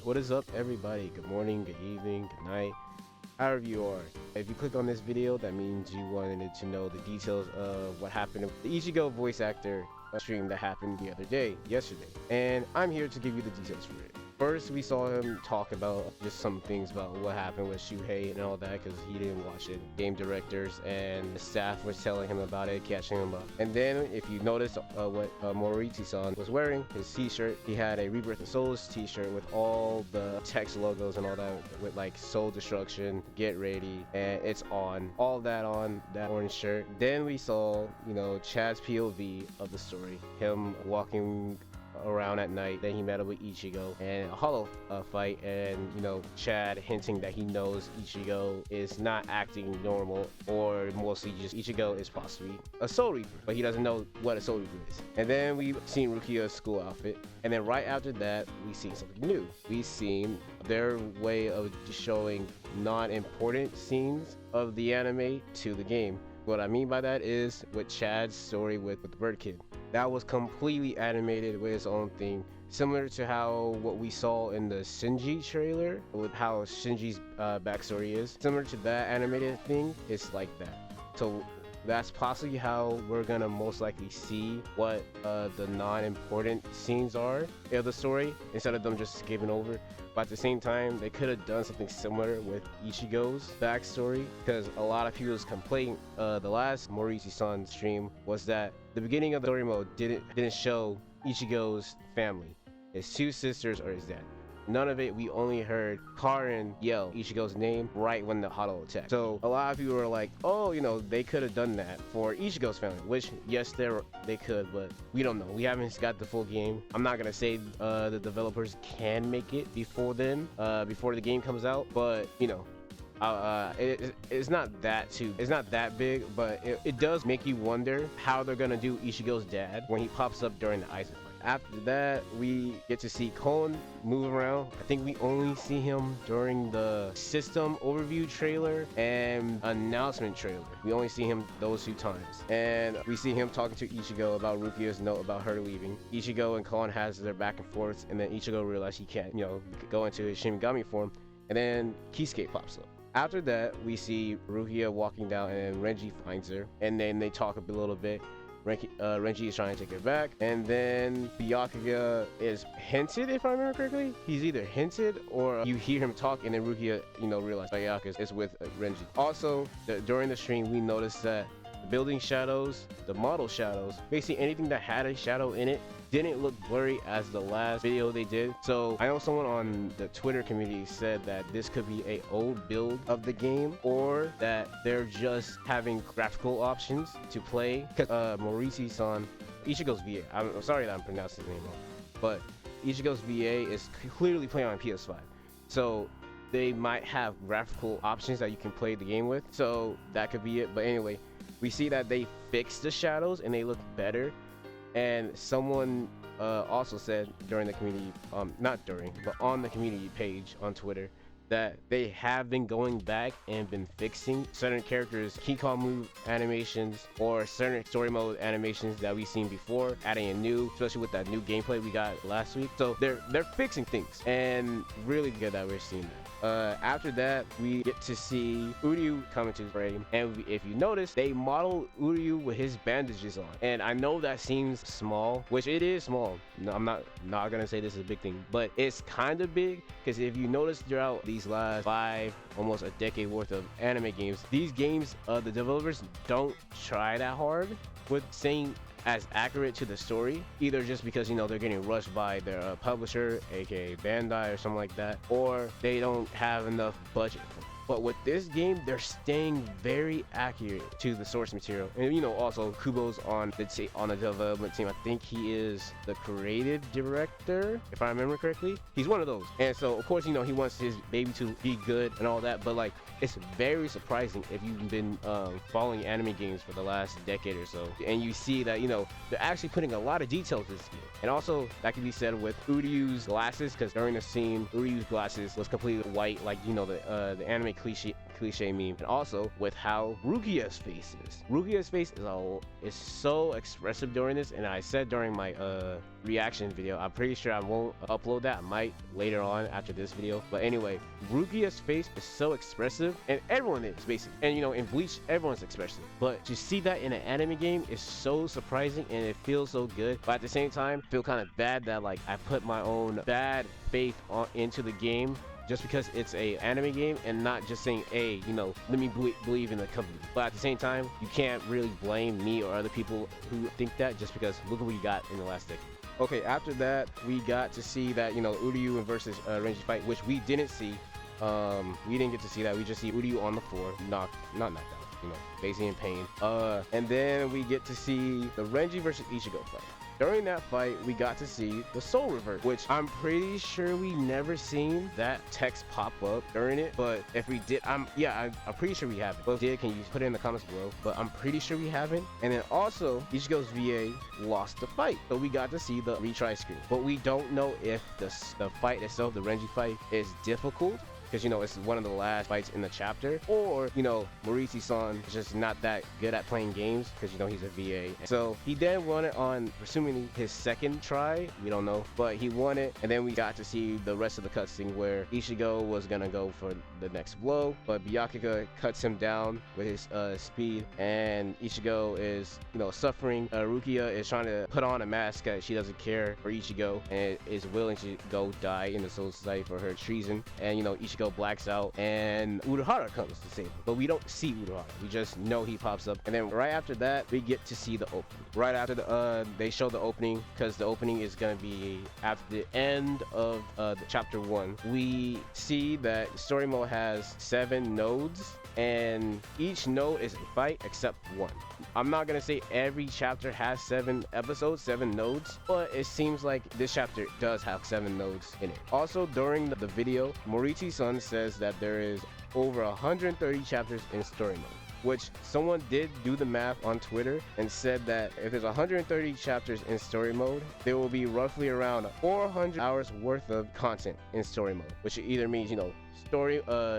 What is up, everybody? Good morning, good evening, good night, however you are. If you click on this video, that means you wanted to know the details of what happened with the Ichigo voice actor stream that happened the other day, yesterday. And I'm here to give you the details for it. First, we saw him talk about just some things about what happened with Shuhei and all that because he didn't watch it. Game directors and the staff was telling him about it, catching him up. And then, if you notice what Morita-san was wearing, his t-shirt, he had a Rebirth of Souls t-shirt with all the text logos and all that, with like Soul Destruction, Get Ready, and it's on. All that on that orange shirt. Then we saw, Chad's POV of the story, him walking around at night. Then he met up with Ichigo and a hollow fight, and Chad hinting that he knows Ichigo is not acting normal, or mostly just Ichigo is possibly a Soul Reaper, but he doesn't know what a Soul Reaper is. And then we've seen Rukia's school outfit, and then right after that we seen something new. We seen their way of showing non-important scenes of the anime to the game. What I mean by that is with Chad's story with the Bird Kid. That was completely animated with its own thing, similar to how what we saw in the Shinji trailer, with how Shinji's backstory is. Similar to that animated thing, it's like that. So that's possibly how we're gonna most likely see what the non-important scenes are of the story, instead of them just skipping over. But at the same time, they could have done something similar with Ichigo's backstory, because a lot of people's complaint the last Morita-san stream was that the beginning of the story mode didn't show Ichigo's family, his two sisters or his dad. None of it. We only heard Karin yell Ichigo's name right when the hollow attacked. So a lot of people were like, oh, they could have done that for Ichigo's family, which yes, they could, but we don't know. We haven't got the full game. I'm not gonna say the developers can make it before then, before the game comes out, but it's not that big, but it does make you wonder how they're gonna do Ichigo's dad when he pops up during the ice fight. After that, we get to see Kon move around. I think we only see him during the system overview trailer and announcement trailer. We only see him those 2 times. And we see him talking to Ichigo about Rukia's note about her leaving. Ichigo and Kon has their back and forth, and then Ichigo realizes he can't, go into his Shinigami form. And then Kisuke pops up. After that, we see Rukia walking down, and Renji finds her. And then they talk a little bit. Renji is trying to take her back, and then Byakuya is hinted, if I remember correctly. He's either hinted or you hear him talk, and then Rukia, realize Byakuya is with Renji. Also, during the stream, we noticed that the building shadows, the model shadows, basically anything that had a shadow in it, didn't look blurry as the last video they did. So I know someone on the Twitter community said that this could be a old build of the game, or that they're just having graphical options to play, because Morita-san, Ichigo's VA, I'm sorry that I'm pronouncing his name wrong, but Ichigo's VA is clearly playing on PS5, so they might have graphical options that you can play the game with, so that could be it. But anyway, we see that they fixed the shadows and they look better. And someone also said during the community, not during, but on the community page on Twitter, that they have been going back and been fixing certain characters' Keycall move animations or certain story mode animations that we've seen before, adding a new, especially with that new gameplay we got last week. So they're fixing things, and really good that we're seeing that. After that, we get to see Uryu come into the frame, and if you notice, they model Uryu with his bandages on. And I know that seems small, which it is small. No, I'm not gonna say this is a big thing, but it's kind of big, because if you notice throughout these last 5, almost a decade worth of anime games, these games, the developers don't try that hard with saying as accurate to the story, either just because they're getting rushed by their publisher, aka Bandai or something like that, or they don't have enough budget for it. But with this game, they're staying very accurate to the source material. And also Kubo's on the development team. I think he is the creative director, if I remember correctly. He's one of those. And so of course, he wants his baby to be good and all that, but like, it's very surprising if you've been following anime games for the last decade or so, and you see that they're actually putting a lot of detail to this game. And also, that can be said with Uryu's glasses, because during the scene, Uryu's glasses was completely white, like the anime cliche meme. And also with how Rukia's face is. Rukia's face is so expressive during this, and I said during my reaction video, I'm pretty sure I won't upload that. I might later on after this video. But anyway, Rukia's face is so expressive, and everyone is basically. And you know, in Bleach, everyone's expressive. But to see that in an anime game is so surprising, and it feels so good. But at the same time, I feel kind of bad that like I put my own bad faith into the game just because it's a anime game, and not just saying, hey, you know, let me believe in the company. But at the same time, you can't really blame me or other people who think that, just because look what we got in the last decade. Okay, after that, we got to see that, you know, Uryu versus Renji fight, which we didn't see. We didn't get to see that. We just see Uryu on the floor, not knocked out, you know, basically in pain. And then we get to see the Renji versus Ichigo fight. During that fight, we got to see the Soul Reverse, which I'm pretty sure we never seen that text pop up during it. But if we did, I'm pretty sure we haven't. But if we did, can you put it in the comments below? But I'm pretty sure we haven't. And then also, Ichigo's VA lost the fight, so we got to see the retry screen. But we don't know if the fight itself, the Renji fight, is difficult, because, you know, it's one of the last fights in the chapter, or, you know, Morita-san is just not that good at playing games, because, you know, he's a VA. So he then won it on, presumably, his second try. We don't know, but he won it. And then we got to see the rest of the cutscene where Ichigo was gonna go for the next blow, but Byakuya cuts him down with his speed, and Ichigo is, you know, suffering. Rukia is trying to put on a mask because she doesn't care for Ichigo and is willing to go die in the Soul Society for her treason. And, you know, Ichigo blacks out, and Urahara comes to save him. But we don't see Urahara. We just know he pops up. And then right after that, we get to see the opening. Right after they show the opening, because the opening is going to be after the end of the chapter 1. We see that story mode has 7 nodes, and each node is a fight except one. I'm not gonna say every chapter has 7 episodes, 7 nodes, but it seems like this chapter does have 7 nodes in it. Also, during the video, Morita-san says that there is over 130 chapters in story mode, which someone did do the math on Twitter and said that if there's 130 chapters in story mode, there will be roughly around 400 hours worth of content in story mode, which either means, you know,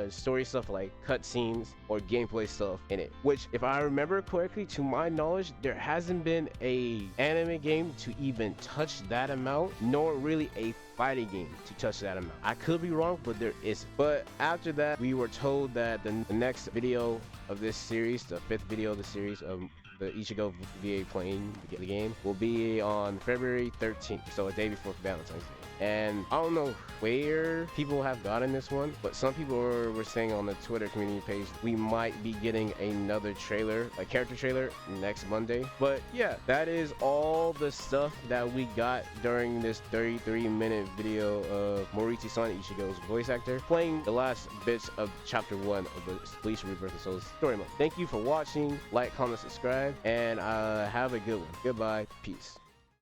story stuff like cutscenes or gameplay stuff in it. Which, if I remember correctly, to my knowledge, there hasn't been a anime game to even touch that amount, nor really a fighting game to touch that amount. I could be wrong, but there isn't. But after that, we were told that the next video of this series, the 5th video of the series of the Ichigo VA playing the game, will be on February 13th, so a day before Valentine's Day. And I don't know where people have gotten this one, but some people were saying on the Twitter community page we might be getting another trailer, a character trailer, next Monday. But yeah, that is all the stuff that we got during this 33-minute video of Morita-san, Ichigo's voice actor, playing the last bits of chapter 1 of the BLEACH Rebirth of Souls story mode. Thank you for watching. Like, comment, subscribe, and have a good one. Goodbye. Peace.